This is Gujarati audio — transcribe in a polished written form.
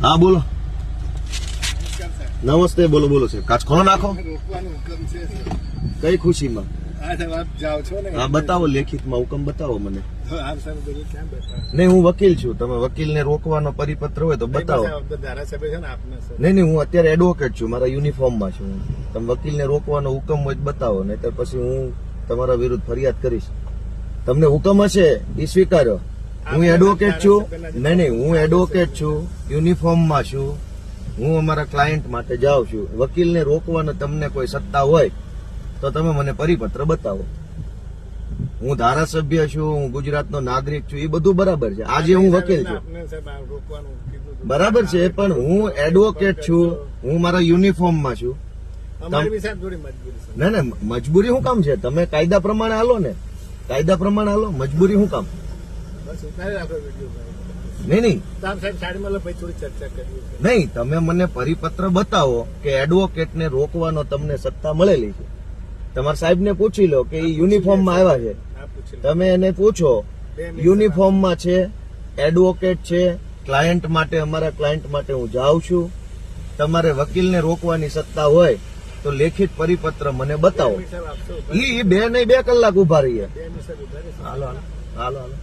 હા બોલો. નમસ્તે. બોલો બોલો સાહેબ. કાચ ખોલો નાખો. કઈ ખુશીમાં? હા બતાવો, લેખિતમાં હુકમ બતાવો મને. નહીં, હું વકીલ છું. તમે વકીલને રોકવાનો પરિપત્ર હોય તો બતાવો. નહીં, હું અત્યારે એડવોકેટ છું, મારા યુનિફોર્મમાં છું. તમે વકીલને રોકવાનો હુકમ હોય તો બતાવો, નહીતર પછી હું તમારા વિરુદ્ધ ફરિયાદ કરીશ. તમને હુકમ હશે એ સ્વીકારો. હું એડવોકેટ છું. નહીં, હું એડવોકેટ છું, યુનિફોર્મમાં છું. હું અમારા ક્લાયન્ટ માટે જાઉં છું. વકીલને રોકવાનો તમને કોઈ સત્તા હોય તો તમે મને પરિપત્ર બતાવો. હું ધારાસભ્ય છું, હું ગુજરાતનો નાગરિક છું, એ બધું બરાબર છે. આજે હું વકીલ છું, બરાબર છે, પણ હું એડવોકેટ છું, હું મારા યુનિફોર્મમાં છું. ના ના, મજબૂરી શું કામ છે? તમે કાયદા પ્રમાણે હાલો ને, કાયદા પ્રમાણે હાલો. મજબૂરી શું કામ? નહીં, નહીં, તમે મને પરિપત્ર બતાવો કે એડવોકેટને રોકવાનો તમને સત્તા મળેલી છે. તમારા સાહેબને પૂછી લો કે એ યુનિફોર્મમાં આવ્યા છે. તમે એને પૂછો, યુનિફોર્મમાં છે, એડવોકેટ છે, ક્લાયન્ટ માટે, અમારા ક્લાયન્ટ માટે હું જાઉં છું. તમારે વકીલને રોકવાની સત્તા હોય તો લેખિત પરિપત્ર મને બતાવો. એ 2 કલાક ઉભા રહીએ. હાલો હાલો હાલો હાલો.